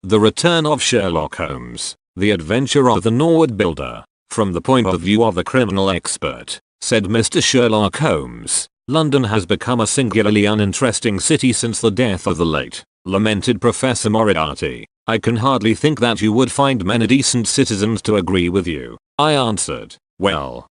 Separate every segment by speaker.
Speaker 1: The Return of Sherlock Holmes, The Adventure of the Norwood Builder. From the point of view of a criminal expert, said Mr. Sherlock Holmes, London has become a singularly uninteresting city since the death of the late, lamented Professor Moriarty. I can hardly think that you would find many decent citizens to agree with you. I answered, well,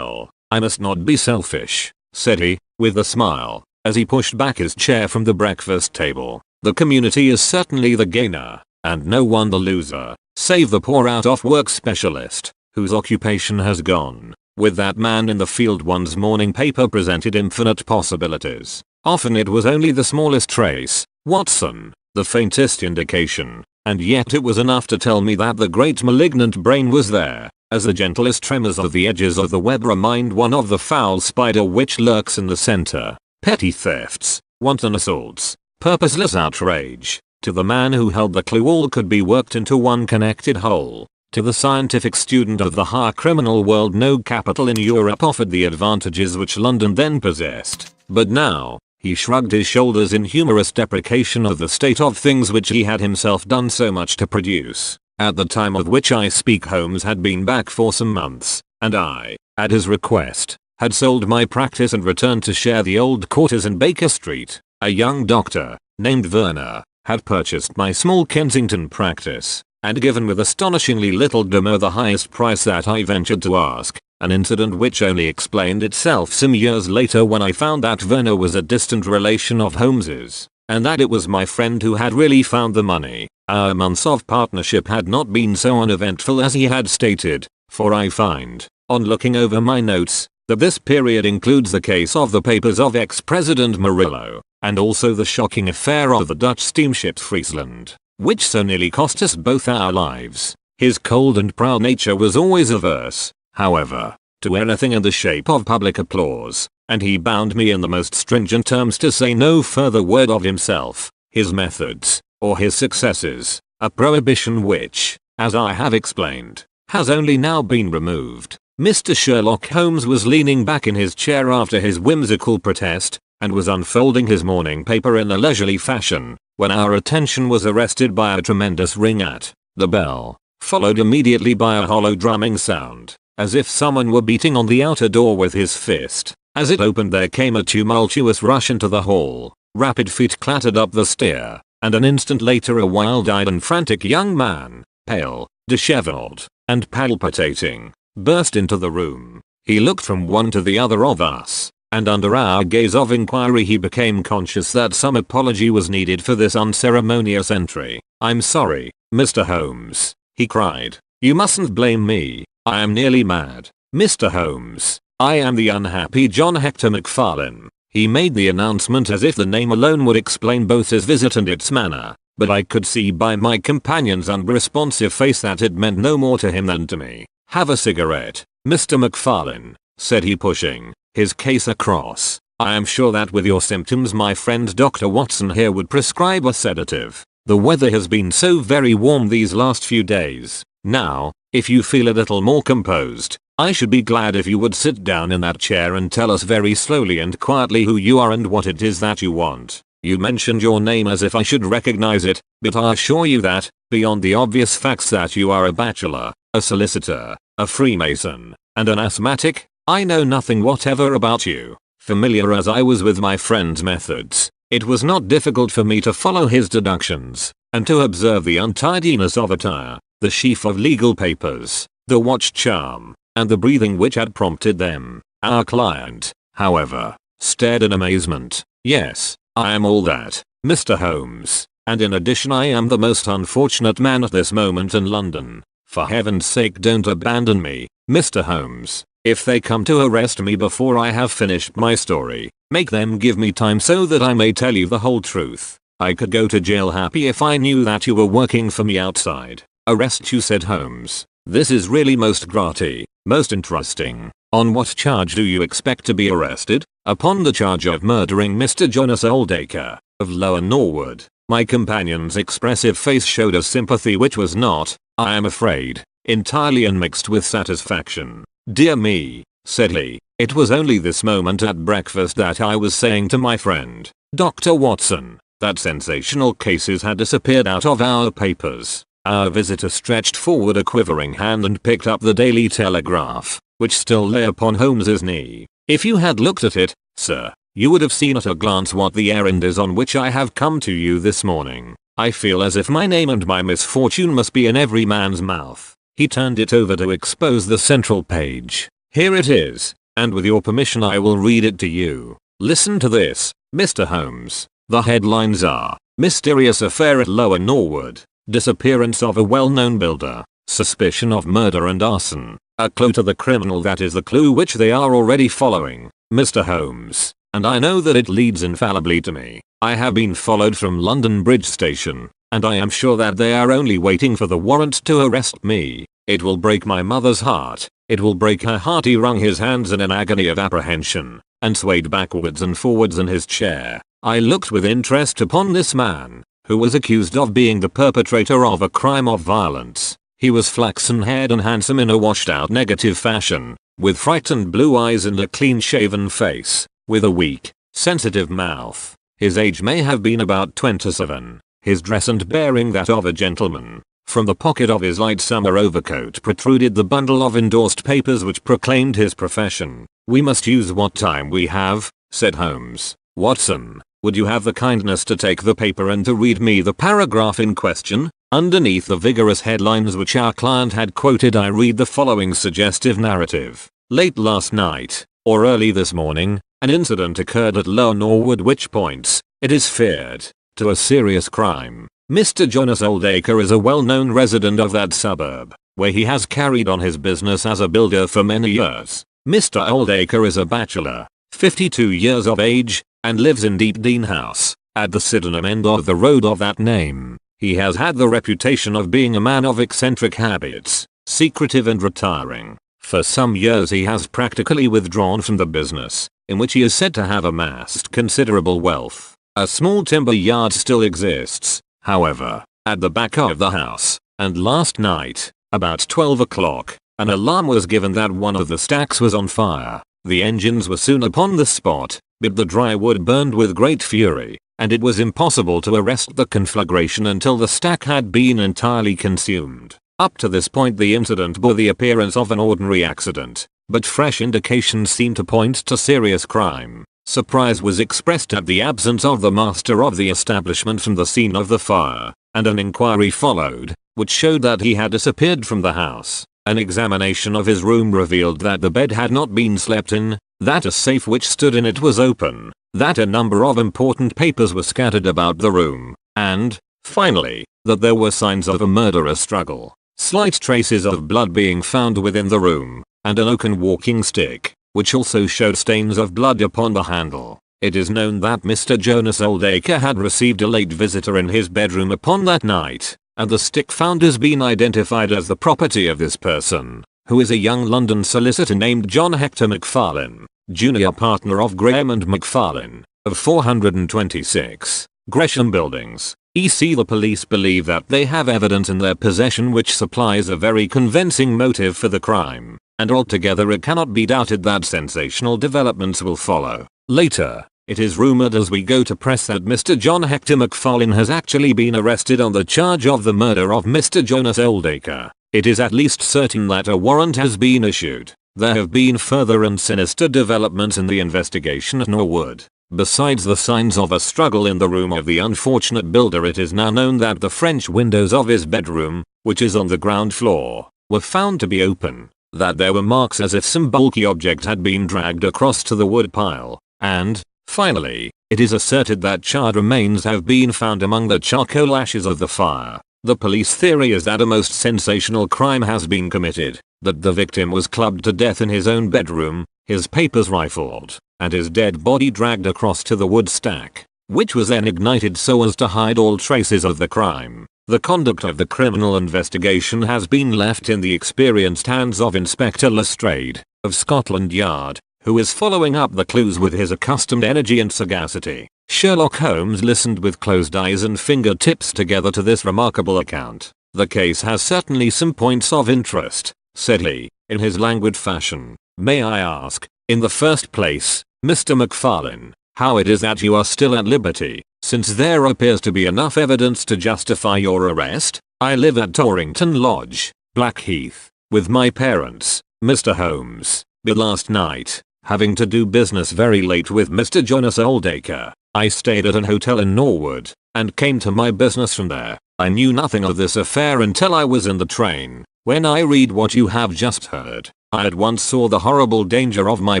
Speaker 1: I must not be selfish, said he, with a smile, as he pushed back his chair from the breakfast table. The community is certainly the gainer, and no one the loser, save the poor out-of-work specialist, whose occupation has gone. With that man in the field, one's morning paper presented infinite possibilities. Often it was only the smallest trace, Watson, the faintest indication, and yet it was enough to tell me that the great malignant brain was there, as the gentlest tremors of the edges of the web remind one of the foul spider which lurks in the center. Petty thefts, wanton assaults, purposeless outrage. To the man who held the clue, all could be worked into one connected whole. To the scientific student of the higher criminal world, no capital in Europe offered the advantages which London then possessed. But now, he shrugged his shoulders in humorous deprecation of the state of things which he had himself done so much to produce. At the time of which I speak, Holmes had been back for some months, and I, at his request, had sold my practice and returned to share the old quarters in Baker Street. A young doctor, named Werner, had purchased my small Kensington practice, and given with astonishingly little demur the highest price that I ventured to ask, an incident which only explained itself some years later when I found that Werner was a distant relation of Holmes's, and that it was my friend who had really found the money. Our months of partnership had not been so uneventful as he had stated, for I find, on looking over my notes, that this period includes the case of the papers of ex-President Murillo, and also the shocking affair of the Dutch steamship Friesland, which so nearly cost us both our lives. His cold and proud nature was always averse, however, to anything in the shape of public applause, and he bound me in the most stringent terms to say no further word of himself, his methods, or his successes, a prohibition which, as I have explained, has only now been removed. Mr. Sherlock Holmes was leaning back in his chair after his whimsical protest, and was unfolding his morning paper in a leisurely fashion, when our attention was arrested by a tremendous ring at the bell, followed immediately by a hollow drumming sound, as if someone were beating on the outer door with his fist. As it opened, there came a tumultuous rush into the hall, rapid feet clattered up the stair, and an instant later a wild-eyed and frantic young man, pale, disheveled, and palpitating, burst into the room. He looked from one to the other of us, and under our gaze of inquiry he became conscious that some apology was needed for this unceremonious entry. "I'm sorry, Mr. Holmes," he cried. "You mustn't blame me. I am nearly mad. Mr. Holmes, I am the unhappy John Hector MacFarlane." He made the announcement as if the name alone would explain both his visit and its manner, but I could see by my companion's unresponsive face that it meant no more to him than to me. "Have a cigarette, Mr. MacFarlane," said he, pushing his case across. "I am sure that with your symptoms my friend Dr. Watson here would prescribe a sedative. The weather has been so very warm these last few days. Now, if you feel a little more composed, I should be glad if you would sit down in that chair and tell us very slowly and quietly who you are and what it is that you want. You mentioned your name as if I should recognize it, but I assure you that, beyond the obvious facts that you are a bachelor, a solicitor, a Freemason, and an asthmatic, I know nothing whatever about you." Familiar as I was with my friend's methods, it was not difficult for me to follow his deductions, and to observe the untidiness of attire, the sheaf of legal papers, the watch charm, and the breathing which had prompted them. Our client, however, stared in amazement. "Yes, I am all that, Mr. Holmes, and in addition I am the most unfortunate man at this moment in London. For heaven's sake don't abandon me, Mr. Holmes. If they come to arrest me before I have finished my story, make them give me time so that I may tell you the whole truth. I could go to jail happy if I knew that you were working for me outside." "Arrest you," said Holmes. "This is really most grotty, most interesting. On what charge do you expect to be arrested?" "Upon the charge of murdering Mr. Jonas Oldacre, of Lower Norwood." My companion's expressive face showed a sympathy which was not, I am afraid, entirely unmixed with satisfaction. "Dear me," said he, "it was only this moment at breakfast that I was saying to my friend, Dr. Watson, that sensational cases had disappeared out of our papers. Our visitor stretched forward a quivering hand and picked up the Daily Telegraph, which still lay upon Holmes's knee. "If you had looked at it, sir, you would have seen at a glance what the errand is on which I have come to you this morning. I feel as if my name and my misfortune must be in every man's mouth." He turned it over to expose the central page. "Here it is, and with your permission I will read it to you. Listen to this, Mr. Holmes. The headlines are, 'Mysterious Affair at Lower Norwood. Disappearance of a well-known builder. Suspicion of murder and arson. A clue to the criminal that is the clue which they are already following, Mr. Holmes. And I know that it leads infallibly to me. I have been followed from London Bridge Station, and I am sure that they are only waiting for the warrant to arrest me. It will break my mother's heart. It will break her heart." He wrung his hands in an agony of apprehension, and swayed backwards and forwards in his chair. I looked with interest upon this man, who was accused of being the perpetrator of a crime of violence. He was flaxen-haired and handsome in a washed-out negative fashion, with frightened blue eyes and a clean-shaven face, with a weak, sensitive mouth. His age may have been about 27, his dress and bearing that of a gentleman. From the pocket of his light summer overcoat protruded the bundle of endorsed papers which proclaimed his profession. "We must use what time we have," said Holmes. "Watson, would you have the kindness to take the paper and to read me the paragraph in question?" Underneath the vigorous headlines which our client had quoted I read the following suggestive narrative. "Late last night, or early this morning, an incident occurred at Lower Norwood which points, it is feared, to a serious crime. Mr. Jonas Oldacre is a well-known resident of that suburb, where he has carried on his business as a builder for many years. Mr. Oldacre is a bachelor, 52 years of age, and lives in Deepdean House, at the Sydenham end of the road of that name. He has had the reputation of being a man of eccentric habits, secretive and retiring. For some years he has practically withdrawn from the business, in which he is said to have amassed considerable wealth. A small timber yard still exists, however, at the back of the house, and last night, about 12 o'clock, an alarm was given that one of the stacks was on fire. The engines were soon upon the spot, but the dry wood burned with great fury, and it was impossible to arrest the conflagration until the stack had been entirely consumed. Up to this point the incident bore the appearance of an ordinary accident, but fresh indications seemed to point to serious crime. Surprise was expressed at the absence of the master of the establishment from the scene of the fire, and an inquiry followed, which showed that he had disappeared from the house. An examination of his room revealed that the bed had not been slept in, that a safe which stood in it was open, that a number of important papers were scattered about the room, and, finally, that there were signs of a murderous struggle. Slight traces of blood being found within the room, and an oaken walking stick, which also showed stains of blood upon the handle. It is known that Mr. Jonas Oldacre had received a late visitor in his bedroom upon that night, and the stick found has been identified as the property of this person, who is a young London solicitor named John Hector McFarlane, junior partner of Graham and McFarlane, of 426, Gresham Buildings, EC. The police believe that they have evidence in their possession which supplies a very convincing motive for the crime, and altogether it cannot be doubted that sensational developments will follow. Later, it is rumored as we go to press that Mr. John Hector McFarlane has actually been arrested on the charge of the murder of Mr. Jonas Oldacre. It is at least certain that a warrant has been issued. There have been further and sinister developments in the investigation at Norwood. Besides the signs of a struggle in the room of the unfortunate builder, it is now known that the French windows of his bedroom, which is on the ground floor, were found to be open, that there were marks as if some bulky object had been dragged across to the wood pile, and, finally, it is asserted that charred remains have been found among the charcoal ashes of the fire. The police theory is that a most sensational crime has been committed, that the victim was clubbed to death in his own bedroom, his papers rifled, and his dead body dragged across to the wood stack, which was then ignited so as to hide all traces of the crime. The conduct of the criminal investigation has been left in the experienced hands of Inspector Lestrade, of Scotland Yard, who is following up the clues with his accustomed energy and sagacity. Sherlock Holmes listened with closed eyes and fingertips together to this remarkable account. "The case has certainly some points of interest," said he, in his languid fashion. "May I ask, in the first place, Mr. McFarlane, how it is that you are still at liberty?" Since there appears to be enough evidence to justify your arrest, I live at Torrington Lodge, Blackheath, with my parents, Mr. Holmes. But last night, having to do business very late with Mr. Jonas Oldacre, I stayed at an hotel in Norwood, and came to my business from there. I knew nothing of this affair until I was in the train. When I read what you have just heard, I at once saw the horrible danger of my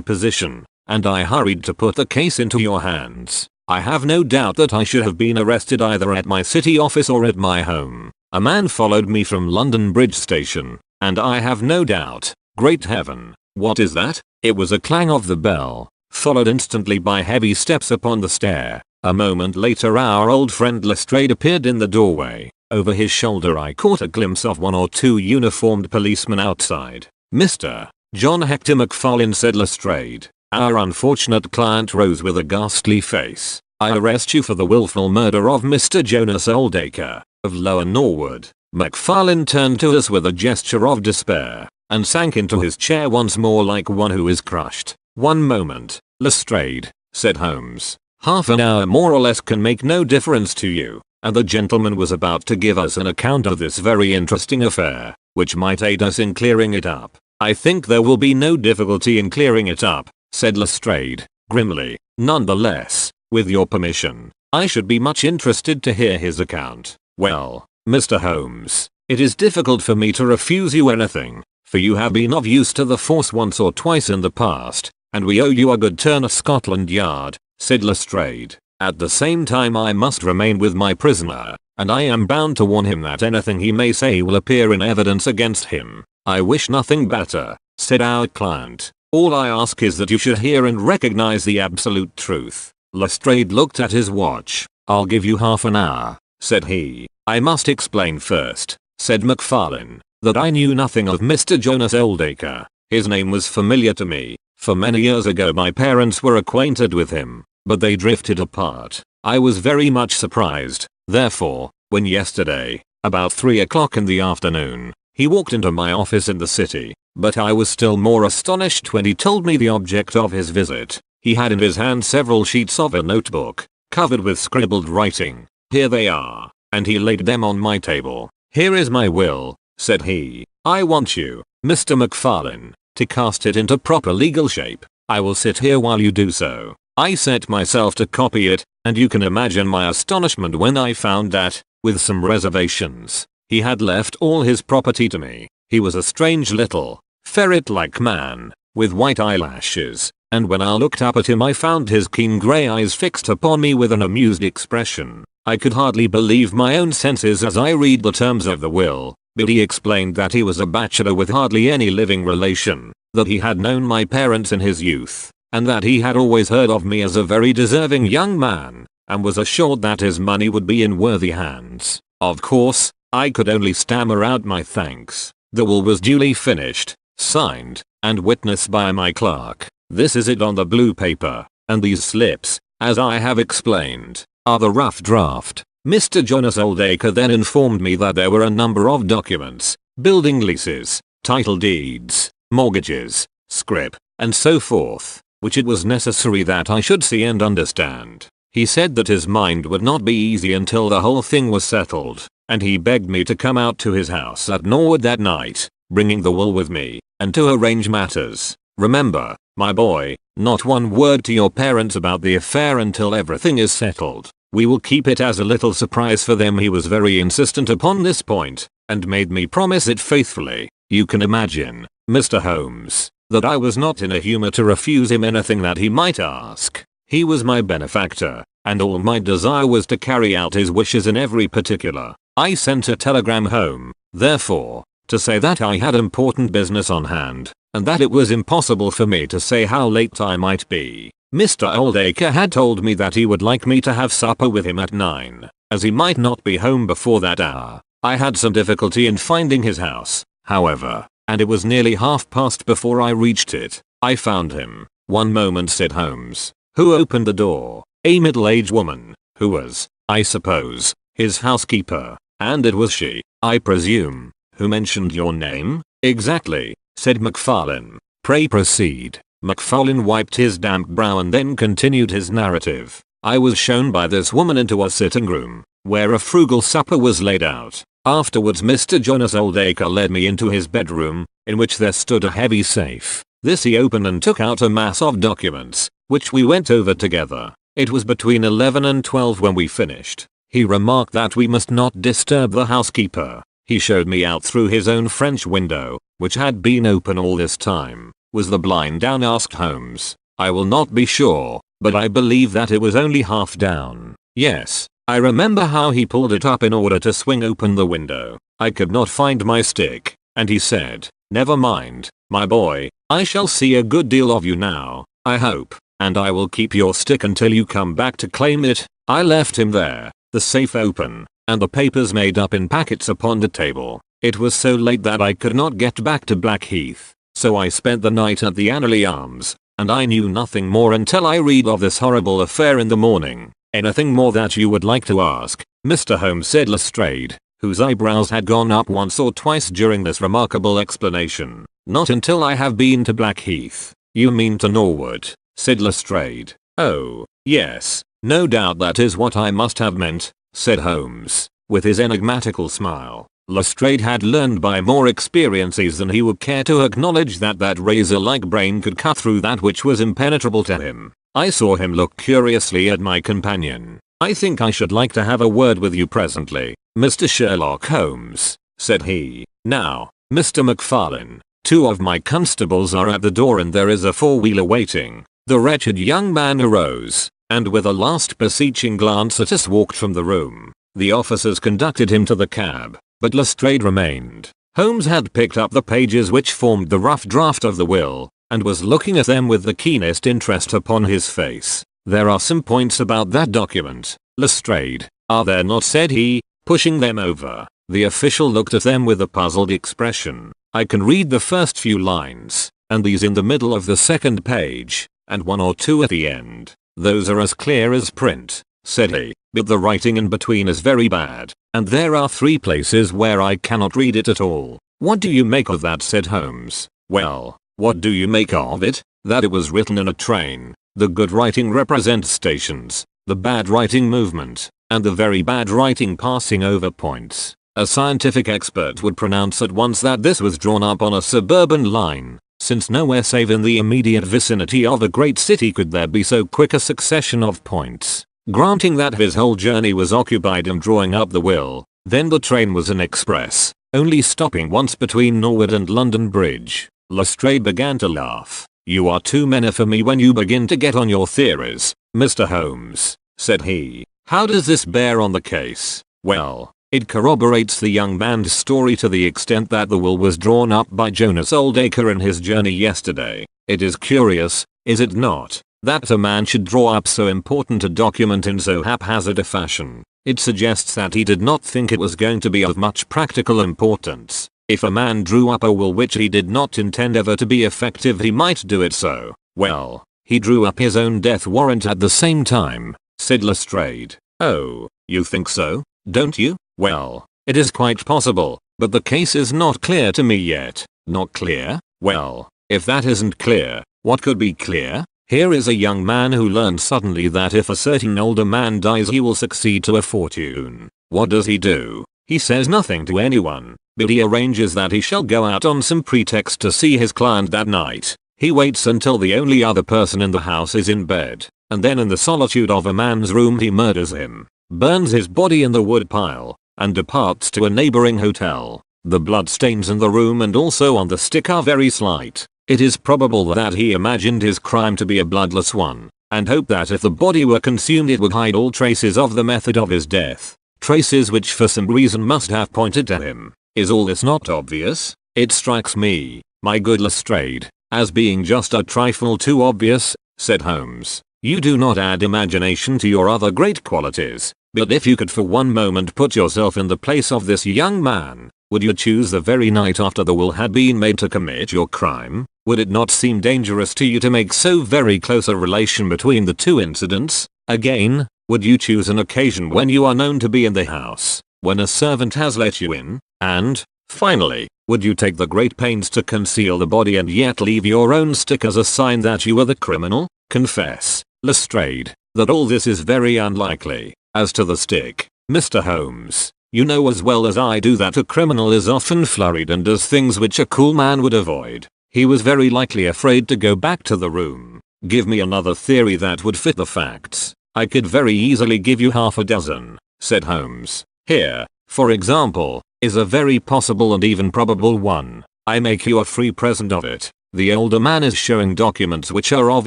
Speaker 1: position, and I hurried to put the case into your hands. I have no doubt that I should have been arrested either at my city office or at my home. A man followed me from London Bridge Station, and I have no doubt. Great heaven, what is that? It was a clang of the bell, followed instantly by heavy steps upon the stair. A moment later our old friend Lestrade appeared in the doorway. Over his shoulder I caught a glimpse of one or two uniformed policemen outside. Mr. John Hector McFarlane, said Lestrade. Our unfortunate client rose with a ghastly face. I arrest you for the willful murder of Mr. Jonas Oldacre, of Lower Norwood. McFarlane turned to us with a gesture of despair, and sank into his chair once more like one who is crushed. One moment, Lestrade, said Holmes. Half an hour more or less can make no difference to you, and the gentleman was about to give us an account of this very interesting affair, which might aid us in clearing it up. I think there will be no difficulty in clearing it up, said Lestrade, grimly. Nonetheless, with your permission, I should be much interested to hear his account. Well, Mr. Holmes, it is difficult for me to refuse you anything, for you have been of use to the force once or twice in the past, and we owe you a good turn of Scotland Yard, said Lestrade. At the same time I must remain with my prisoner, and I am bound to warn him that anything he may say will appear in evidence against him. I wish nothing better, said our client. All I ask is that you should hear and recognize the absolute truth. Lestrade looked at his watch. I'll give you half an hour, said he. I must explain first, said McFarlane, that I knew nothing of Mr. Jonas Oldacre. His name was familiar to me, for many years ago my parents were acquainted with him, but they drifted apart. I was very much surprised, therefore, when yesterday, about 3 o'clock in the afternoon, he walked into my office in the city, but I was still more astonished when he told me the object of his visit. He had in his hand several sheets of a notebook, covered with scribbled writing. Here they are, and he laid them on my table. Here is my will, said he. I want you, Mr. McFarlane, to cast it into proper legal shape. I will sit here while you do so. I set myself to copy it, and you can imagine my astonishment when I found that, with some reservations, he had left all his property to me. He was a strange little, ferret-like man, with white eyelashes, and when I looked up at him I found his keen grey eyes fixed upon me with an amused expression. I could hardly believe my own senses as I read the terms of the will, but he explained that he was a bachelor with hardly any living relation, that he had known my parents in his youth, and that he had always heard of me as a very deserving young man, and was assured that his money would be in worthy hands. Of course, I could only stammer out my thanks. The will was duly finished, signed, and witnessed by my clerk. This is it on the blue paper, and these slips, as I have explained, are the rough draft. Mr. Jonas Oldacre then informed me that there were a number of documents, building leases, title deeds, mortgages, scrip, and so forth, which it was necessary that I should see and understand. He said that his mind would not be easy until the whole thing was settled, and he begged me to come out to his house at Norwood that night, bringing the will with me, and to arrange matters. Remember, my boy, not one word to your parents about the affair until everything is settled. We will keep it as a little surprise for them. He was very insistent upon this point, and made me promise it faithfully. You can imagine, Mr. Holmes, that I was not in a humor to refuse him anything that he might ask. He was my benefactor, and all my desire was to carry out his wishes in every particular. I sent a telegram home, therefore, to say that I had important business on hand, and that it was impossible for me to say how late I might be. Mr. Oldacre had told me that he would like me to have supper with him at 9, as he might not be home before that hour. I had some difficulty in finding his house, however, and it was nearly past before I reached it. I found him. One moment, said Holmes. Who opened the door? A middle-aged woman, who was, I suppose, his housekeeper, and it was she, I presume, who mentioned your name? Exactly, said McFarlane. Pray proceed. McFarlane wiped his damp brow and then continued his narrative. I was shown by this woman into a sitting room, where a frugal supper was laid out. Afterwards Mr. Jonas Oldacre led me into his bedroom, in which there stood a heavy safe. This he opened and took out a mass of documents, which we went over together. It was between 11 and 12 when we finished. He remarked that we must not disturb the housekeeper. He showed me out through his own French window, which had been open all this time. Was the blind down? Asked Holmes. I will not be sure, but I believe that it was only half down. Yes, I remember how he pulled it up in order to swing open the window. I could not find my stick, and he said, "Never mind, my boy, I shall see a good deal of you now, I hope, and I will keep your stick until you come back to claim it." I left him there, the safe open, and the papers made up in packets upon the table. It was so late that I could not get back to Blackheath, so I spent the night at the Annerley Arms, and I knew nothing more until I read of this horrible affair in the morning. "Anything more that you would like to ask, Mr. Holmes?" said Lestrade, whose eyebrows had gone up once or twice during this remarkable explanation. "Not until I have been to Blackheath." "You mean to Norwood?" said Lestrade. "Oh, yes, no doubt that is what I must have meant," said Holmes, with his enigmatical smile. Lestrade had learned by more experiences than he would care to acknowledge that razor-like brain could cut through that which was impenetrable to him. I saw him look curiously at my companion. "I think I should like to have a word with you presently, Mr. Sherlock Holmes," said he. "Now, Mr. MacFarlane, 2 of my constables are at the door and there is a 4-wheeler waiting." The wretched young man arose, and with a last beseeching glance at us walked from the room. The officers conducted him to the cab, but Lestrade remained. Holmes had picked up the pages which formed the rough draft of the will, and was looking at them with the keenest interest upon his face. "There are some points about that document, Lestrade, are there not?" said he, pushing them over. The official looked at them with a puzzled expression. "I can read the first few lines, and these in the middle of the second page, and 1 or 2 at the end. Those are as clear as print," said he, "but the writing in between is very bad, and there are 3 places where I cannot read it at all." "What do you make of that?" said Holmes. "Well, what do you make of it? That it was written in a train. The good writing represents stations, the bad writing movement, and the very bad writing passing over points. A scientific expert would pronounce at once that this was drawn up on a suburban line, since nowhere save in the immediate vicinity of a great city could there be so quick a succession of points. Granting that his whole journey was occupied in drawing up the will, then the train was an express, only stopping once between Norwood and London Bridge." Lestrade began to laugh. "You are too many for me when you begin to get on your theories, Mr. Holmes," said he. "How does this bear on the case?" "Well, it corroborates the young man's story to the extent that the will was drawn up by Jonas Oldacre in his journey yesterday. It is curious, is it not, that a man should draw up so important a document in so haphazard a fashion. It suggests that he did not think it was going to be of much practical importance. If a man drew up a will which he did not intend ever to be effective, he might do it so. Well, he drew up his own death warrant at the same time," said Lestrade. "Oh, you think so, don't you? Well, it is quite possible, but the case is not clear to me yet." "Not clear? Well, if that isn't clear, what could be clear? Here is a young man who learns suddenly that if a certain older man dies he will succeed to a fortune. What does he do? He says nothing to anyone, but he arranges that he shall go out on some pretext to see his client that night. He waits until the only other person in the house is in bed, and then in the solitude of a man's room he murders him, burns his body in the wood pile, and departs to a neighboring hotel. The blood stains in the room and also on the stick are very slight. It is probable that he imagined his crime to be a bloodless one, and hoped that if the body were consumed it would hide all traces of the method of his death. Traces which for some reason must have pointed to him. Is all this not obvious? It strikes me, my good Lestrade, as being just a trifle too obvious," said Holmes. "You do not add imagination to your other great qualities, but if you could for one moment put yourself in the place of this young man, would you choose the very night after the will had been made to commit your crime? Would it not seem dangerous to you to make so very close a relation between the 2 incidents? Again, would you choose an occasion when you are known to be in the house, when a servant has let you in? And, finally, would you take the great pains to conceal the body and yet leave your own stick as a sign that you were the criminal? Confess, Lestrade, that all this is very unlikely. As to the stick, Mr. Holmes, you know as well as I do that a criminal is often flurried and does things which a cool man would avoid. He was very likely afraid to go back to the room. Give me another theory that would fit the facts. I could very easily give you half a dozen, said Holmes. Here, for example, is a very possible and even probable one. I make you a free present of it. The older man is showing documents which are of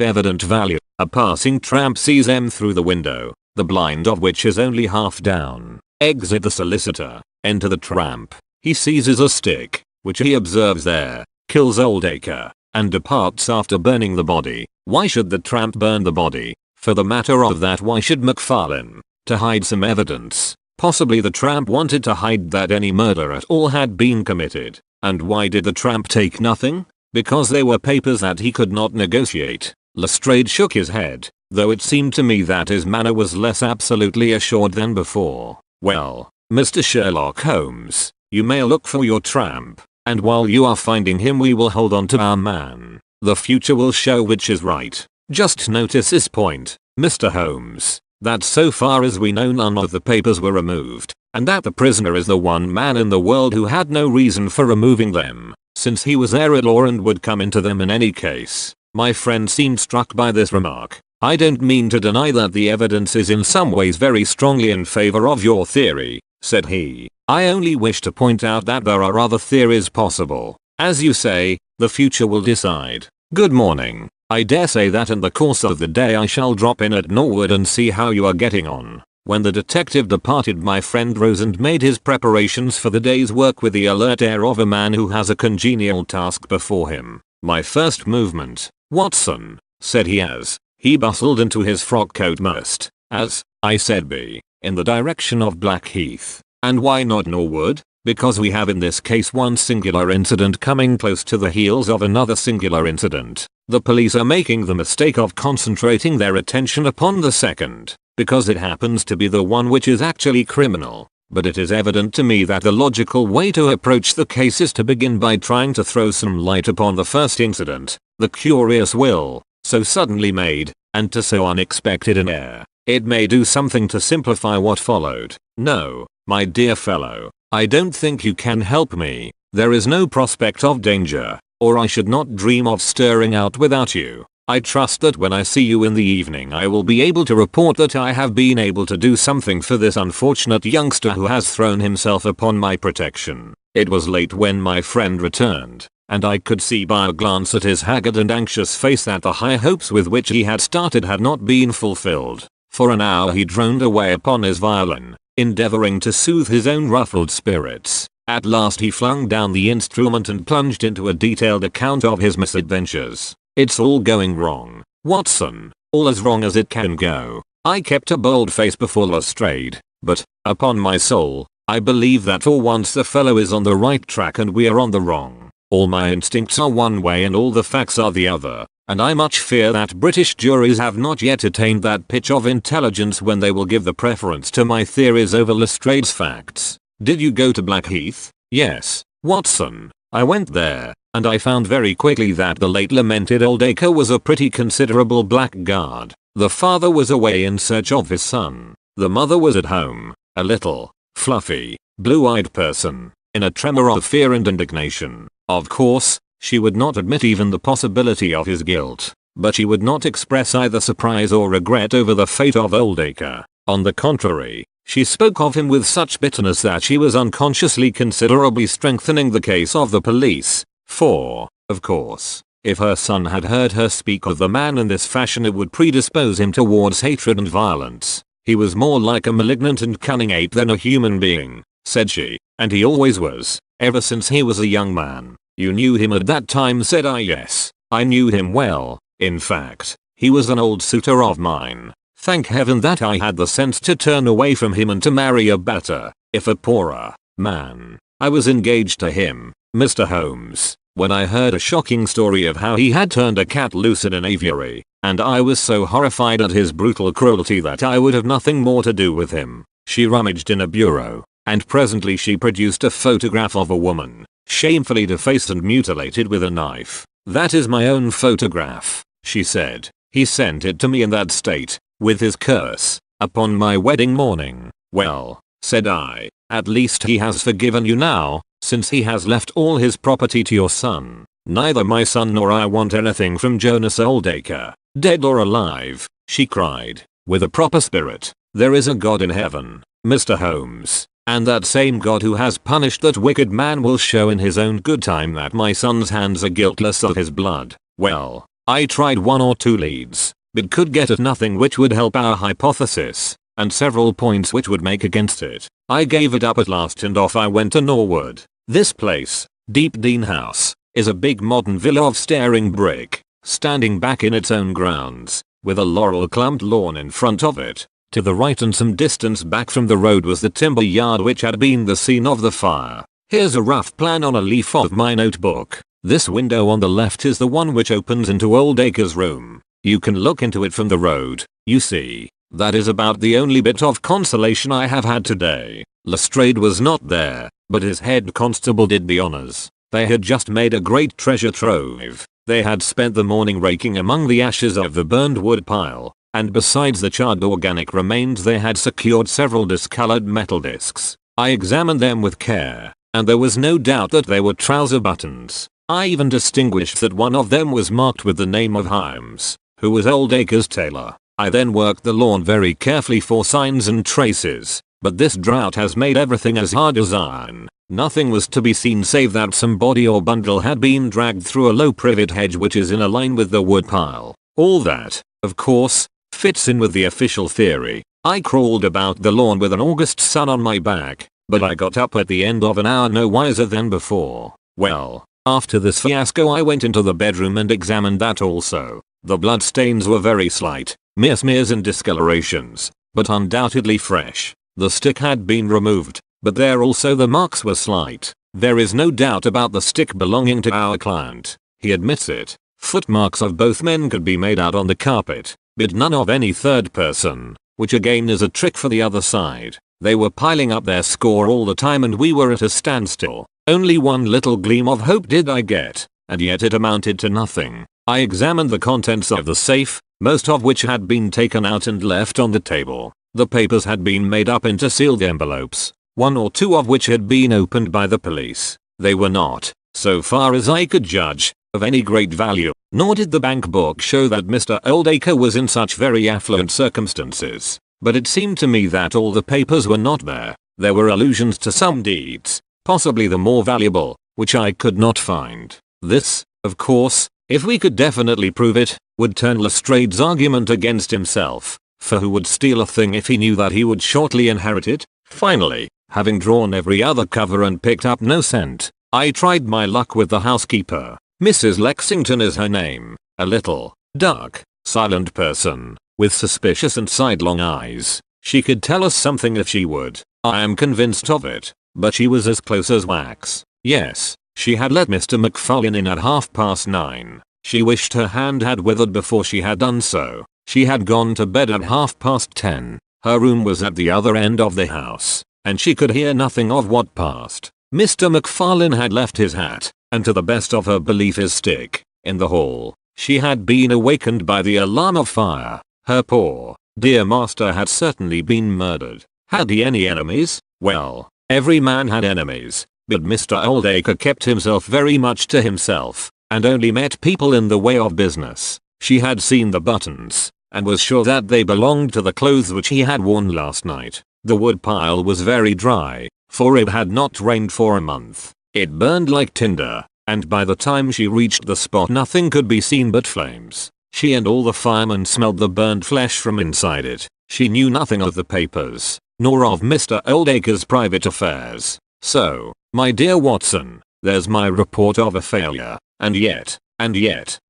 Speaker 1: evident value. A passing tramp sees them through the window, the blind of which is only half down. Exit the solicitor. Enter the tramp. He seizes a stick, which he observes there, kills Oldacre, and departs after burning the body. Why should the tramp burn the body? For the matter of that, why should McFarlane? To hide some evidence. Possibly the tramp wanted to hide that any murder at all had been committed. And why did the tramp take nothing? Because they were papers that he could not negotiate. Lestrade shook his head, though it seemed to me that his manner was less absolutely assured than before. Well, Mr. Sherlock Holmes, you may look for your tramp, and while you are finding him we will hold on to our man. The future will show which is right. Just notice this point, Mr. Holmes, that so far as we know none of the papers were removed, and that the prisoner is the one man in the world who had no reason for removing them, since he was heir at law and would come into them in any case. My friend seemed struck by this remark. I don't mean to deny that the evidence is in some ways very strongly in favor of your theory, said he. I only wish to point out that there are other theories possible. As you say, the future will decide. Good morning. I dare say that in the course of the day I shall drop in at Norwood and see how you are getting on. When the detective departed, my friend rose and made his preparations for the day's work with the alert air of a man who has a congenial task before him. My first movement, Watson, said he as he bustled into his frock coat, must, as I said, be in the direction of Blackheath. And why not Norwood? Because we have in this case one singular incident coming close to the heels of another singular incident. The police are making the mistake of concentrating their attention upon the second, because it happens to be the one which is actually criminal. But it is evident to me that the logical way to approach the case is to begin by trying to throw some light upon the first incident, the curious will, so suddenly made, and to so unexpected an air. It may do something to simplify what followed. No, my dear fellow, I don't think you can help me. There is no prospect of danger, or I should not dream of stirring out without you. I trust that when I see you in the evening I will be able to report that I have been able to do something for this unfortunate youngster who has thrown himself upon my protection. It was late when my friend returned, and I could see by a glance at his haggard and anxious face that the high hopes with which he had started had not been fulfilled. For an hour he droned away upon his violin, endeavoring to soothe his own ruffled spirits. At last he flung down the instrument and plunged into a detailed account of his misadventures. It's all going wrong, Watson, all as wrong as it can go. I kept a bold face before Lestrade, but, upon my soul, I believe that for once the fellow is on the right track and we are on the wrong. All my instincts are one way and all the facts are the other, and I much fear that British juries have not yet attained that pitch of intelligence when they will give the preference to my theories over Lestrade's facts. Did you go to Blackheath? Yes, Watson, I went there, and I found very quickly that the late lamented Oldacre was a pretty considerable blackguard. The father was away in search of his son. The mother was at home, a little, fluffy, blue-eyed person, in a tremor of fear and indignation. Of course, she would not admit even the possibility of his guilt, but she would not express either surprise or regret over the fate of Oldacre. On the contrary, she spoke of him with such bitterness that she was unconsciously considerably strengthening the case of the police, for, of course, if her son had heard her speak of the man in this fashion it would predispose him towards hatred and violence. He was more like a malignant and cunning ape than a human being, said she, and he always was, ever since he was a young man. You knew him at that time, said I. Yes, I knew him well. In fact, he was an old suitor of mine. Thank heaven that I had the sense to turn away from him and to marry a better, if a poorer, man. I was engaged to him, Mr. Holmes, when I heard a shocking story of how he had turned a cat loose in an aviary, and I was so horrified at his brutal cruelty that I would have nothing more to do with him. She rummaged in a bureau, and presently she produced a photograph of a woman, shamefully defaced and mutilated with a knife. That is my own photograph, she said. He sent it to me in that state. with his curse, upon my wedding morning. Well, said I, at least he has forgiven you now, since he has left all his property to your son. Neither my son nor I want anything from Jonas Oldacre, dead or alive, she cried, with a proper spirit. There is a God in heaven, Mr. Holmes, and that same God who has punished that wicked man will show in his own good time that my son's hands are guiltless of his blood. Well, I tried one or two leads, but could get at nothing which would help our hypothesis, and several points which would make against it. I gave it up at last and off I went to Norwood. This place, Deep Dean House, is a big modern villa of staring brick, standing back in its own grounds, with a laurel-clumped lawn in front of it. To the right and some distance back from the road was the timber yard which had been the scene of the fire. Here's a rough plan on a leaf of my notebook. This window on the left is the one which opens into Oldacre's room. You can look into it from the road, you see. That is about the only bit of consolation I have had today. Lestrade was not there, but his head constable did the honors. They had just made a great treasure trove. They had spent the morning raking among the ashes of the burned wood pile. And besides the charred organic remains they had secured several discolored metal discs. I examined them with care, and there was no doubt that they were trouser buttons. I even distinguished that one of them was marked with the name of Holmes, who was Oldacre's tailor. I then worked the lawn very carefully for signs and traces, but this drought has made everything as hard as iron. Nothing was to be seen save that some body or bundle had been dragged through a low privet hedge which is in a line with the wood pile. All that, of course, fits in with the official theory. I crawled about the lawn with an August sun on my back, but I got up at the end of an hour no wiser than before. Well, after this fiasco I went into the bedroom and examined that also. The blood stains were very slight, mere smears and discolorations, but undoubtedly fresh. The stick had been removed, but there also the marks were slight. There is no doubt about the stick belonging to our client. He admits it. Footmarks of both men could be made out on the carpet, but none of any third person, which again is a trick for the other side. They were piling up their score all the time and we were at a standstill. Only one little gleam of hope did I get, and yet it amounted to nothing. I examined the contents of the safe, most of which had been taken out and left on the table. The papers had been made up into sealed envelopes, one or two of which had been opened by the police. They were not, so far as I could judge, of any great value, nor did the bank book show that Mr. Oldacre was in such very affluent circumstances. But it seemed to me that all the papers were not there. There were allusions to some deeds, possibly the more valuable, which I could not find. This, of course, if we could definitely prove it, would turn Lestrade's argument against himself, for who would steal a thing if he knew that he would shortly inherit it? Finally, having drawn every other cover and picked up no scent, I tried my luck with the housekeeper. Mrs. Lexington is her name, a little, dark, silent person, with suspicious and sidelong eyes. She could tell us something if she would. I am convinced of it, but she was as close as wax. Yes, she had let Mr. McFarlane in at 9:30. She wished her hand had withered before she had done so. She had gone to bed at 10:30. Her room was at the other end of the house, and she could hear nothing of what passed. Mr. McFarlane had left his hat, and to the best of her belief his stick, in the hall. She had been awakened by the alarm of fire. Her poor, dear master had certainly been murdered. Had he any enemies? Well, every man had enemies, but Mr. Oldacre kept himself very much to himself, and only met people in the way of business. She had seen the buttons, and was sure that they belonged to the clothes which he had worn last night. The wood pile was very dry, for it had not rained for a month. It burned like tinder, and by the time she reached the spot nothing could be seen but flames. She and all the firemen smelled the burned flesh from inside it. She knew nothing of the papers, nor of Mr. Oldacre's private affairs. So, my dear Watson, there's my report of a failure. And yet,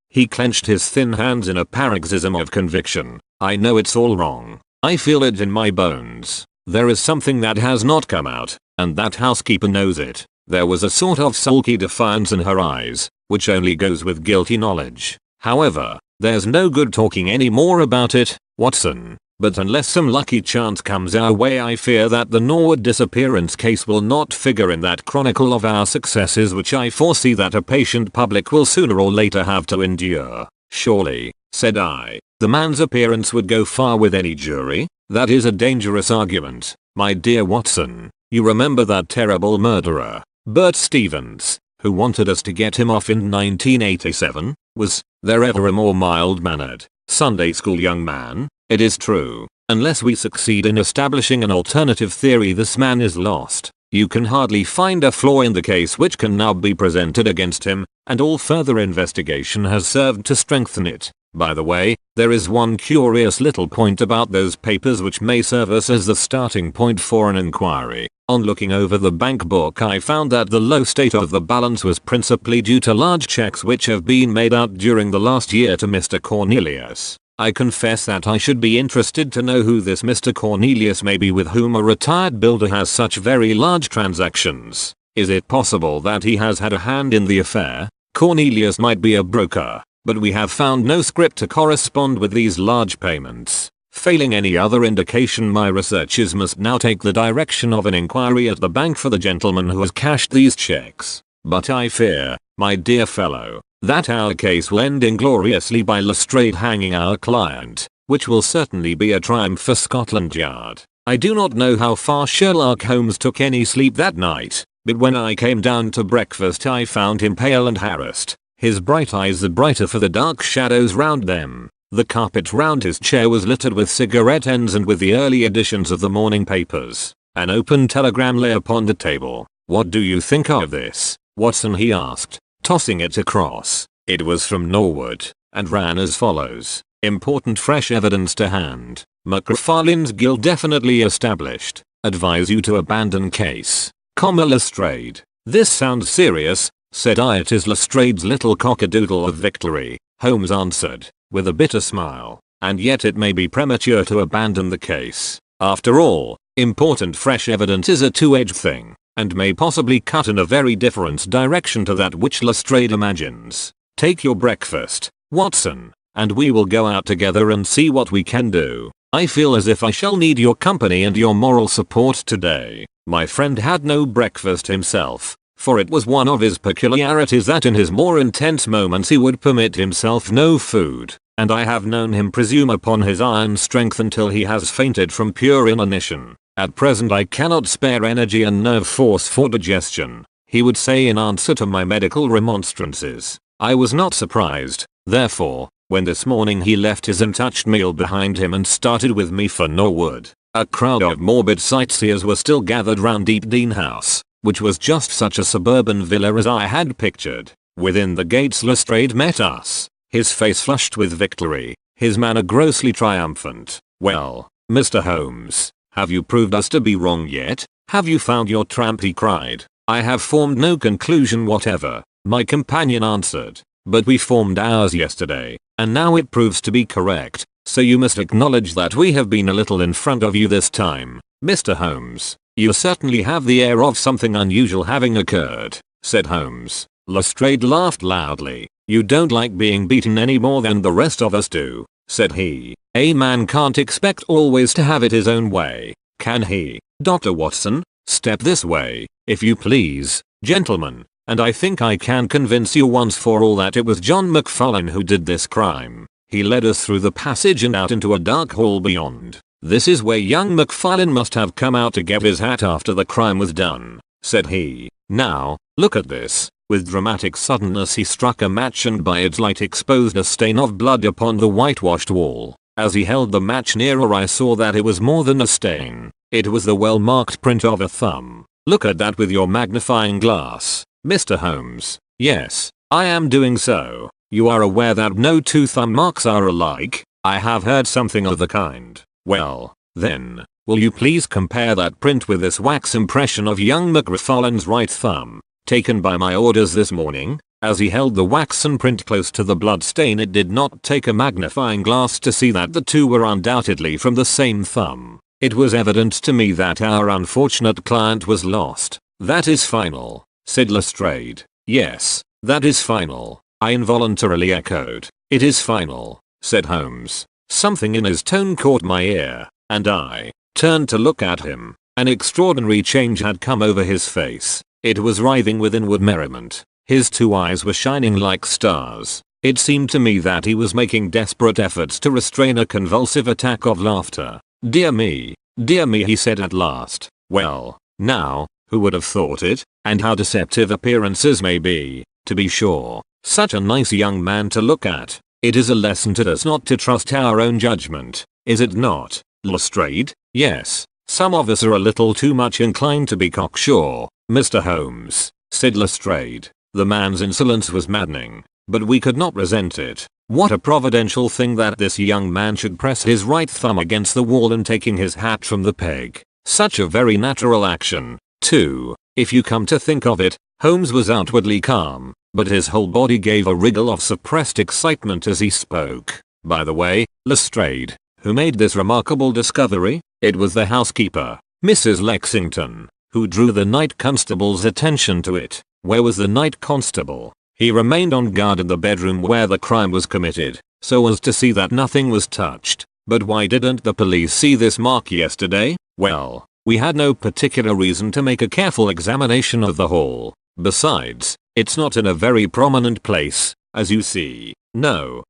Speaker 1: he clenched his thin hands in a paroxysm of conviction. I know it's all wrong. I feel it in my bones. There is something that has not come out, and that housekeeper knows it. There was a sort of sulky defiance in her eyes, which only goes with guilty knowledge. However, there's no good talking any more about it, Watson, but unless some lucky chance comes our way I fear that the Norwood disappearance case will not figure in that chronicle of our successes which I foresee that a patient public will sooner or later have to endure. Surely, said I, The man's appearance would go far with any jury. That is a dangerous argument, my dear Watson. You remember that terrible murderer, Bert Stevens, who wanted us to get him off in 1987? Was there ever a more mild-mannered, Sunday school young man? It is true. Unless we succeed in establishing an alternative theory, this man is lost. You can hardly find a flaw in the case which can now be presented against him, and all further investigation has served to strengthen it. By the way, there is one curious little point about those papers which may serve us as the starting point for an inquiry. On looking over the bank book, I found that the low state of the balance was principally due to large checks which have been made out during the last year to Mr. Cornelius. I confess that I should be interested to know who this Mr. Cornelius may be, with whom a retired builder has such very large transactions. Is it possible that he has had a hand in the affair? Cornelius might be a broker, but we have found no script to correspond with these large payments. Failing any other indication, my researches must now take the direction of an inquiry at the bank for the gentleman who has cashed these checks. But I fear, my dear fellow, that our case will end ingloriously by Lestrade hanging our client, which will certainly be a triumph for Scotland Yard. I do not know how far Sherlock Holmes took any sleep that night, but when I came down to breakfast I found him pale and harassed, his bright eyes the brighter for the dark shadows round them. The carpet round his chair was littered with cigarette ends and with the early editions of the morning papers. An open telegram lay upon the table. "What do you think of this, Watson?" he asked, tossing it across. It was from Norwood, and ran as follows. "Important fresh evidence to hand. McFarlane's guilt definitely established. Advise you to abandon case. Lestrade." "This sounds serious," said I. "It is Lestrade's little cockadoodle of victory," Holmes answered, with a bitter smile, "and yet it may be premature to abandon the case. After all, important fresh evidence is a two-edged thing, and may possibly cut in a very different direction to that which Lestrade imagines. Take your breakfast, Watson, and we will go out together and see what we can do. I feel as if I shall need your company and your moral support today." My friend had no breakfast himself, for it was one of his peculiarities that in his more intense moments he would permit himself no food, and I have known him presume upon his iron strength until he has fainted from pure inanition. "At present I cannot spare energy and nerve force for digestion," he would say in answer to my medical remonstrances. I was not surprised, therefore, when this morning he left his untouched meal behind him and started with me for Norwood. A crowd of morbid sightseers were still gathered round Deepdean House, which was just such a suburban villa as I had pictured. Within the gates Lestrade met us, his face flushed with victory, his manner grossly triumphant. "Well, Mr. Holmes, have you proved us to be wrong yet? Have you found your tramp?" he cried. "I have formed no conclusion whatever," my companion answered, "but we formed ours yesterday, and now it proves to be correct, so you must acknowledge that we have been a little in front of you this time. Mr. Holmes, you certainly have the air of something unusual having occurred," said Holmes. Lestrade laughed loudly. "You don't like being beaten any more than the rest of us do," said he. "A man can't expect always to have it his own way, can he? Dr. Watson, step this way, if you please, gentlemen, and I think I can convince you once for all that it was John McFarlane who did this crime." He led us through the passage and out into a dark hall beyond. "This is where young McFarlane must have come out to get his hat after the crime was done," said he. "Now, look at this." With dramatic suddenness he struck a match and by its light exposed a stain of blood upon the whitewashed wall. As he held the match nearer I saw that it was more than a stain. It was the well-marked print of a thumb. "Look at that with your magnifying glass, Mr. Holmes." "Yes, I am doing so. You are aware that no two thumb marks are alike?" "I have heard something of the kind." "Well, then, will you please compare that print with this wax impression of young McFarlane's right thumb, taken by my orders this morning?" As he held the waxen print close to the blood stain it did not take a magnifying glass to see that the two were undoubtedly from the same thumb. It was evident to me that our unfortunate client was lost. "That is final," said Lestrade. "Yes, that is final," I involuntarily echoed. "It is final," said Holmes. Something in his tone caught my ear, and I turned to look at him. An extraordinary change had come over his face. It was writhing with inward merriment. His two eyes were shining like stars. It seemed to me that he was making desperate efforts to restrain a convulsive attack of laughter. Dear me, he said at last. Well, now, who would have thought it? And how deceptive appearances may be, to be sure. Such a nice young man to look at. It is a lesson to us not to trust our own judgment, is it not, Lestrade? Yes, some of us are a little too much inclined to be cocksure, Mr. Holmes, said Lestrade. The man's insolence was maddening, but we could not resent it. What a providential thing that this young man should press his right thumb against the wall and taking his hat from the peg. Such a very natural action, too, if you come to think of it. Holmes was outwardly calm, but his whole body gave a wriggle of suppressed excitement as he spoke. By the way, Lestrade, who made this remarkable discovery? It was the housekeeper, Mrs. Lexington, who drew the night constable's attention to it. Where was the night constable? He remained on guard in the bedroom where the crime was committed, so as to see that nothing was touched. But why didn't the police see this mark yesterday? Well, we had no particular reason to make a careful examination of the hall. Besides, it's not in a very prominent place, as you see. No,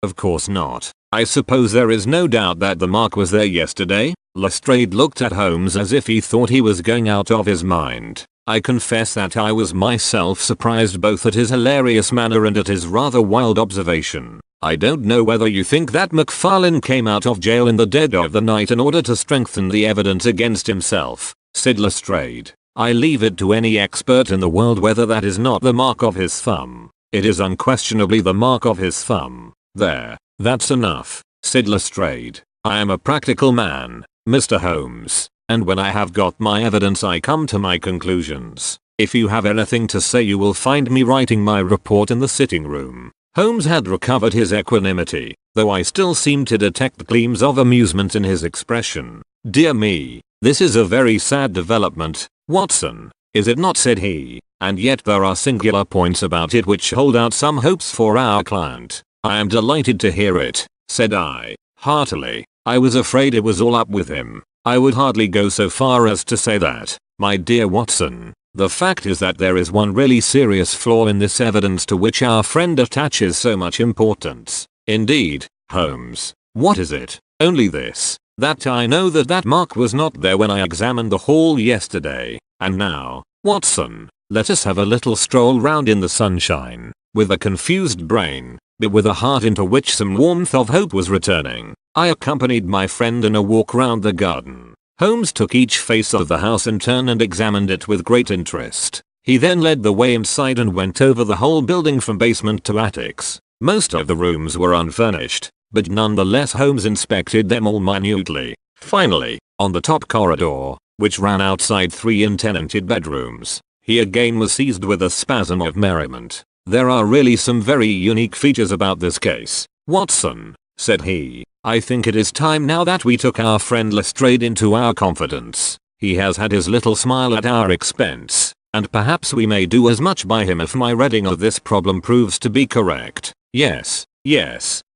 Speaker 1: of course not. I suppose there is no doubt that the mark was there yesterday? Lestrade looked at Holmes as if he thought he was going out of his mind. I confess that I was myself surprised both at his hilarious manner and at his rather wild observation. I don't know whether you think that McFarlane came out of jail in the dead of the night in order to strengthen the evidence against himself, said Lestrade. I leave it to any expert in the world whether that is not the mark of his thumb. It is unquestionably the mark of his thumb. There, that's enough, said Lestrade. I am a practical man, Mr. Holmes, and when I have got my evidence I come to my conclusions. If you have anything to say you will find me writing my report in the sitting room. Holmes had recovered his equanimity, though I still seemed to detect gleams of amusement in his expression. Dear me, this is a very sad development, Watson, is it not, said he, and yet there are singular points about it which hold out some hopes for our client. I am delighted to hear it, said I, heartily. I was afraid it was all up with him. I would hardly go so far as to say that, my dear Watson. The fact is that there is one really serious flaw in this evidence to which our friend attaches so much importance. Indeed, Holmes. What is it? Only this, that I know that mark was not there when I examined the hall yesterday. And now, Watson, let us have a little stroll round in the sunshine. With a confused brain, but with a heart into which some warmth of hope was returning, I accompanied my friend in a walk round the garden. Holmes took each face of the house in turn and examined it with great interest. He then led the way inside and went over the whole building from basement to attics. Most of the rooms were unfurnished, but nonetheless Holmes inspected them all minutely. Finally, on the top corridor, which ran outside 3 untenanted bedrooms, he again was seized with a spasm of merriment. There are really some very unique features about this case, Watson, said he. I think it is time now that we took our friend Lestrade into our confidence. He has had his little smile at our expense, and perhaps we may do as much by him if my reading of this problem proves to be correct. Yes,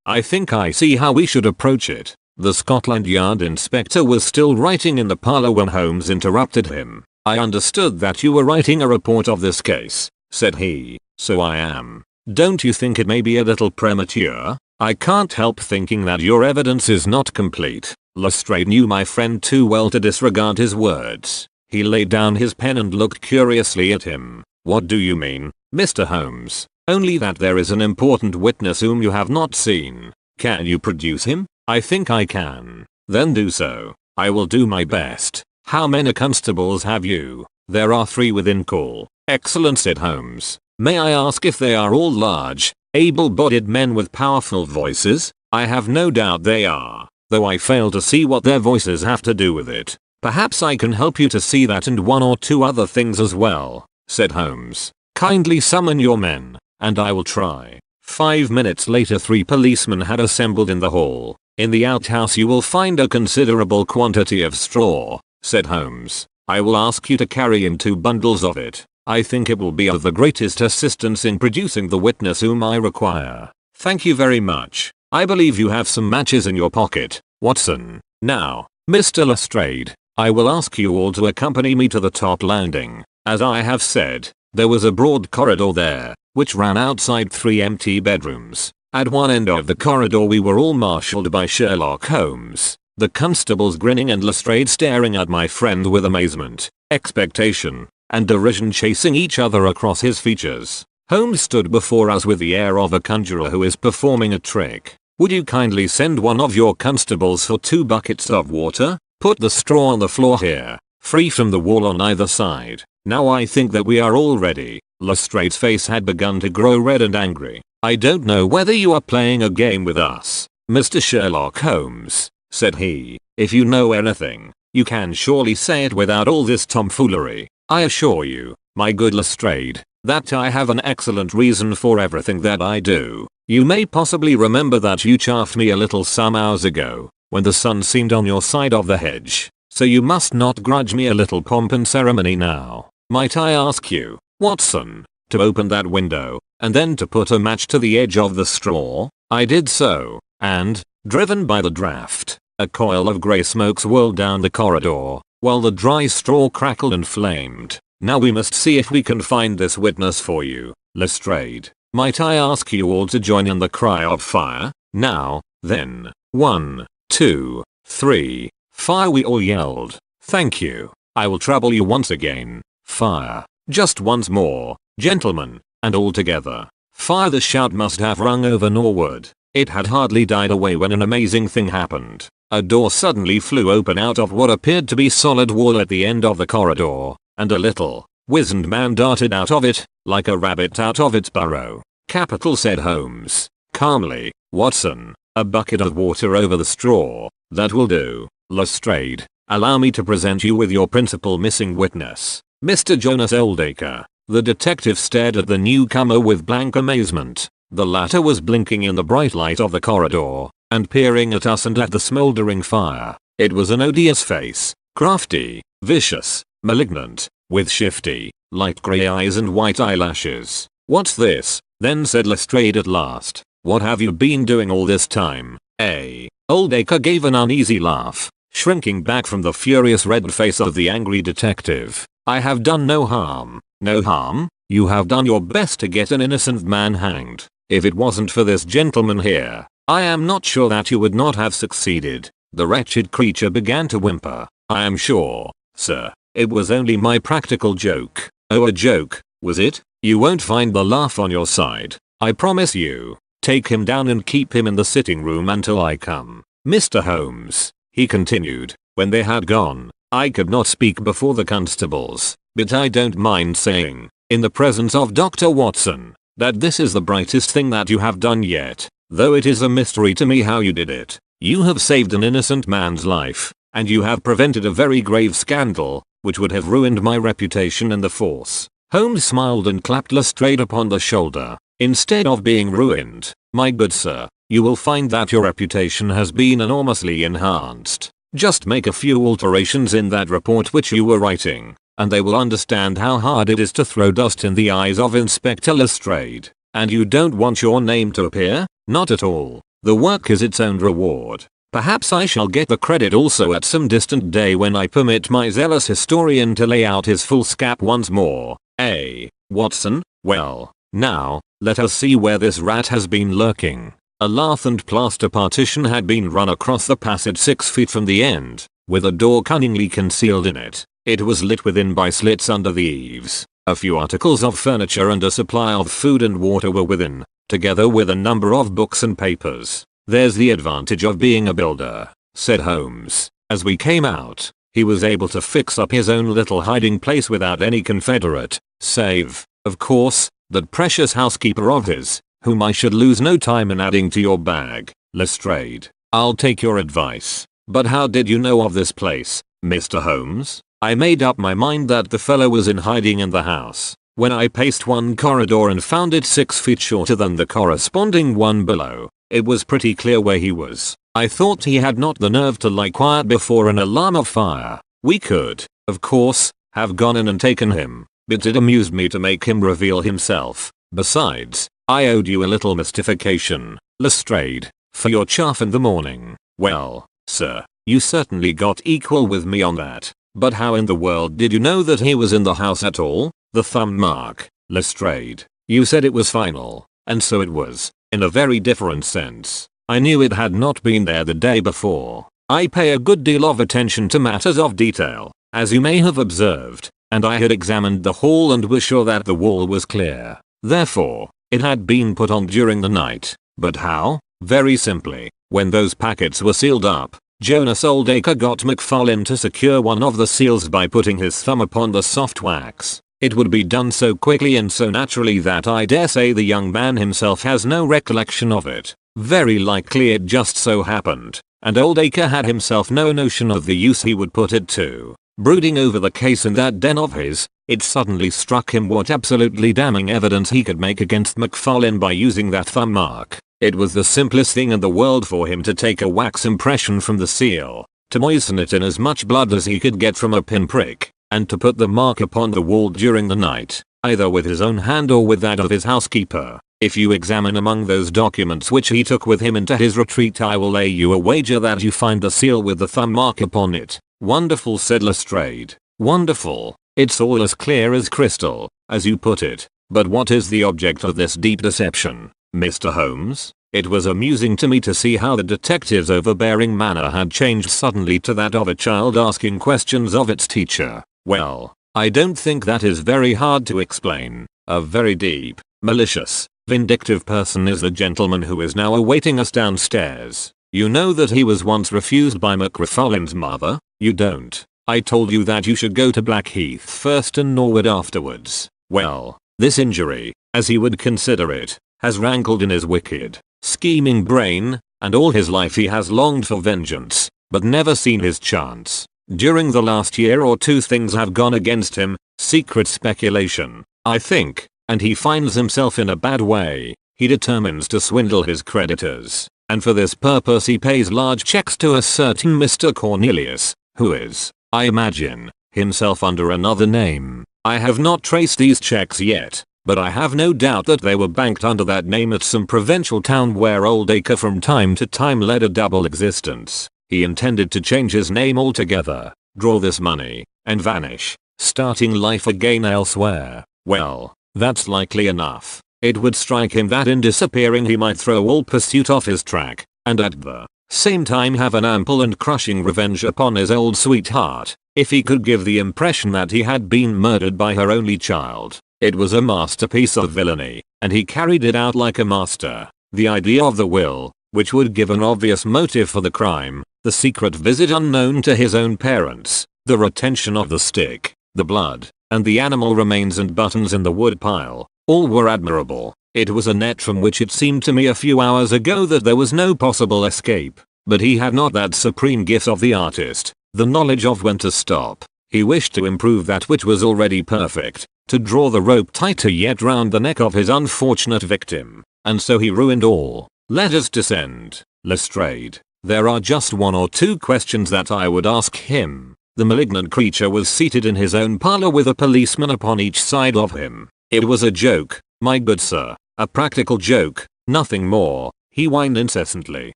Speaker 1: I think I see how we should approach it. The Scotland Yard inspector was still writing in the parlour when Holmes interrupted him. I understood that you were writing a report of this case, said he. So I am. Don't you think it may be a little premature? I can't help thinking that your evidence is not complete. Lestrade knew my friend too well to disregard his words. He laid down his pen and looked curiously at him. What do you mean, Mr. Holmes? Only that there is an important witness whom you have not seen. Can you produce him? I think I can. Then do so. I will do my best. How many constables have you? There are 3 within call. Excellent, said Holmes. May I ask if they are all large, able-bodied men with powerful voices? I have no doubt they are, though I fail to see what their voices have to do with it. Perhaps I can help you to see that and 1 or 2 other things as well, said Holmes. Kindly summon your men, and I will try. 5 minutes later 3 policemen had assembled in the hall. In the outhouse you will find a considerable quantity of straw, said Holmes. I will ask you to carry in 2 bundles of it. I think it will be of the greatest assistance in producing the witness whom I require. Thank you very much. I believe you have some matches in your pocket, Watson. Now, Mr. Lestrade, I will ask you all to accompany me to the top landing. As I have said, There was a broad corridor there, which ran outside 3 empty bedrooms. At one end of the corridor we were all marshaled by Sherlock Holmes, the constables grinning and Lestrade staring at my friend with amazement, expectation, and derision chasing each other across his features. Holmes stood before us with the air of a conjurer who is performing a trick. "Would you kindly send one of your constables for 2 buckets of water? Put the straw on the floor here, free from the wall on either side. Now I think that we are all ready." Lestrade's face had begun to grow red and angry. "I don't know whether you are playing a game with us, Mr. Sherlock Holmes," said he. "If you know anything, you can surely say it without all this tomfoolery. I assure you, my good Lestrade, that I have an excellent reason for everything that I do. You may possibly remember that you chaffed me a little some hours ago, when the sun seemed on your side of the hedge, so you must not grudge me a little pomp and ceremony now. Might I ask you, Watson, to open that window, and then to put a match to the edge of the straw?" I did so, and, driven by the draft, a coil of grey smoke swirled down the corridor, while the dry straw crackled and flamed. "Now we must see if we can find this witness for you, Lestrade. Might I ask you all to join in the cry of fire? Now, then. 1, 2, 3, fire," we all yelled. "Thank you. I will trouble you once again. Fire. Just once more, gentlemen, and all together. Fire." The shout must have rung over Norwood. It had hardly died away when an amazing thing happened. A door suddenly flew open out of what appeared to be solid wall at the end of the corridor, and a little, wizened man darted out of it, like a rabbit out of its burrow. "Capital," said Holmes, calmly. "Watson, a bucket of water over the straw. That will do. Lestrade, allow me to present you with your principal missing witness, Mr. Jonas Oldacre." The detective stared at the newcomer with blank amazement. The latter was blinking in the bright light of the corridor, and peering at us and at the smoldering fire. It was an odious face, crafty, vicious, malignant, with shifty, light grey eyes and white eyelashes. "What's this, then?" said Lestrade at last. "What have you been doing all this time, eh?" Oldacre gave an uneasy laugh, shrinking back from the furious red face of the angry detective. "I have done no harm." "No harm? You have done your best to get an innocent man hanged. If it wasn't for this gentleman here, I am not sure that you would not have succeeded." The wretched creature began to whimper. "I am sure, sir, it was only my practical joke." "Oh, a joke, was it? You won't find the laugh on your side, I promise you. Take him down and keep him in the sitting room until I come. Mr. Holmes," he continued, when they had gone, "I could not speak before the constables, but I don't mind saying, in the presence of Dr. Watson, that this is the brightest thing that you have done yet, though it is a mystery to me how you did it. You have saved an innocent man's life, and you have prevented a very grave scandal, which would have ruined my reputation in the force." Holmes smiled and clapped Lestrade upon the shoulder. "Instead of being ruined, my good sir, you will find that your reputation has been enormously enhanced. Just make a few alterations in that report which you were writing, and they will understand how hard it is to throw dust in the eyes of Inspector Lestrade. And you don't want your name to appear? Not at all. The work is its own reward. Perhaps I shall get the credit also at some distant day when I permit my zealous historian to lay out his foolscap once more. Eh, Watson? Well, now, let us see where this rat has been lurking." A lath and plaster partition had been run across the passage 6 feet from the end, with a door cunningly concealed in it. It was lit within by slits under the eaves. A few articles of furniture and a supply of food and water were within, together with a number of books and papers. "There's the advantage of being a builder," said Holmes. As we came out, he was able to fix up his own little hiding place without any confederate, save, of course, that precious housekeeper of his, whom I should lose no time in adding to your bag. Lestrade, I'll take your advice. But how did you know of this place, Mr. Holmes? I made up my mind that the fellow was in hiding in the house. When I paced one corridor and found it 6 feet shorter than the corresponding one below, it was pretty clear where he was. I thought he had not the nerve to lie quiet before an alarm of fire. We could, of course, have gone in and taken him, but it amused me to make him reveal himself. Besides, I owed you a little mystification, Lestrade, for your chaff in the morning. Well, sir, you certainly got equal with me on that. But how in the world did you know that he was in the house at all? The thumb mark, Lestrade. You said it was final, and so it was, in a very different sense. I knew it had not been there the day before. I pay a good deal of attention to matters of detail, as you may have observed, and I had examined the hall and was sure that the wall was clear. Therefore, it had been put on during the night. But how? Very simply, when those packets were sealed up, Jonas Oldacre got McFarlane to secure one of the seals by putting his thumb upon the soft wax. It would be done so quickly and so naturally that I dare say the young man himself has no recollection of it. Very likely it just so happened, and Oldacre had himself no notion of the use he would put it to. Brooding over the case in that den of his, it suddenly struck him what absolutely damning evidence he could make against McFarlane by using that thumb mark. It was the simplest thing in the world for him to take a wax impression from the seal, to moisten it in as much blood as he could get from a pinprick, and to put the mark upon the wall during the night, either with his own hand or with that of his housekeeper. If you examine among those documents which he took with him into his retreat, I will lay you a wager that you find the seal with the thumb mark upon it. Wonderful, said Lestrade. Wonderful. It's all as clear as crystal, as you put it. But what is the object of this deep deception, Mr. Holmes? It was amusing to me to see how the detective's overbearing manner had changed suddenly to that of a child asking questions of its teacher. Well, I don't think that is very hard to explain. A very deep, malicious, vindictive person is the gentleman who is now awaiting us downstairs. You know that he was once refused by McFarlane's mother? You don't. I told you that you should go to Blackheath first and Norwood afterwards. Well, this injury, as he would consider it, has rankled in his wicked, scheming brain, and all his life he has longed for vengeance, but never seen his chance. During the last year or two things have gone against him, secret speculation, I think, and he finds himself in a bad way. He determines to swindle his creditors, and for this purpose he pays large checks to a certain Mr. Cornelius, who is, I imagine, himself under another name. I have not traced these checks yet, but I have no doubt that they were banked under that name at some provincial town where Oldacre from time to time led a double existence. He intended to change his name altogether, draw this money, and vanish, starting life again elsewhere. Well, that's likely enough. It would strike him that in disappearing he might throw all pursuit off his track, and at the same time have an ample and crushing revenge upon his old sweetheart, if he could give the impression that he had been murdered by her only child. It was a masterpiece of villainy, and he carried it out like a master. The idea of the will, which would give an obvious motive for the crime, the secret visit unknown to his own parents, the retention of the stick, the blood, and the animal remains and buttons in the wood pile, all were admirable. It was a net from which it seemed to me a few hours ago that there was no possible escape. But he had not that supreme gift of the artist, the knowledge of when to stop. He wished to improve that which was already perfect, to draw the rope tighter yet round the neck of his unfortunate victim, and so he ruined all. Let us descend, Lestrade. There are just one or two questions that I would ask him. The malignant creature was seated in his own parlour with a policeman upon each side of him. It was a joke, my good sir, a practical joke, nothing more. He whined incessantly.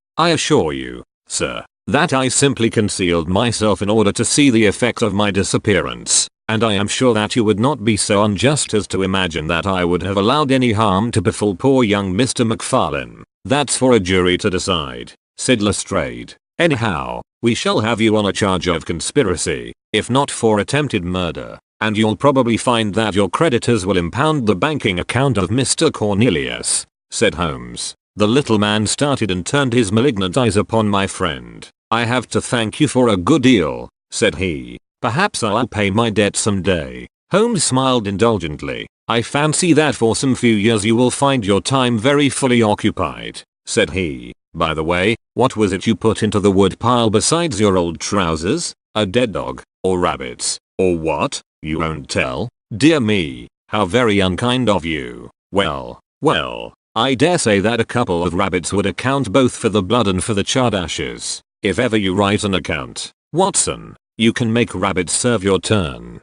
Speaker 1: I assure you, sir, that I simply concealed myself in order to see the effect of my disappearance, and I am sure that you would not be so unjust as to imagine that I would have allowed any harm to befall poor young Mr. McFarlane. That's for a jury to decide, said Lestrade. Anyhow, we shall have you on a charge of conspiracy, if not for attempted murder, and you'll probably find that your creditors will impound the banking account of Mr. Cornelius, said Holmes. The little man started and turned his malignant eyes upon my friend. I have to thank you for a good deal, said he. Perhaps I'll pay my debt some day. Holmes smiled indulgently. I fancy that for some few years you will find your time very fully occupied, said he. By the way, what was it you put into the wood pile besides your old trousers? A dead dog, or rabbits, or what? You won't tell? Dear me, how very unkind of you. Well, I dare say that a couple of rabbits would account both for the blood and for the charred ashes. If ever you write an account, Watson, you can make rabbits serve your turn.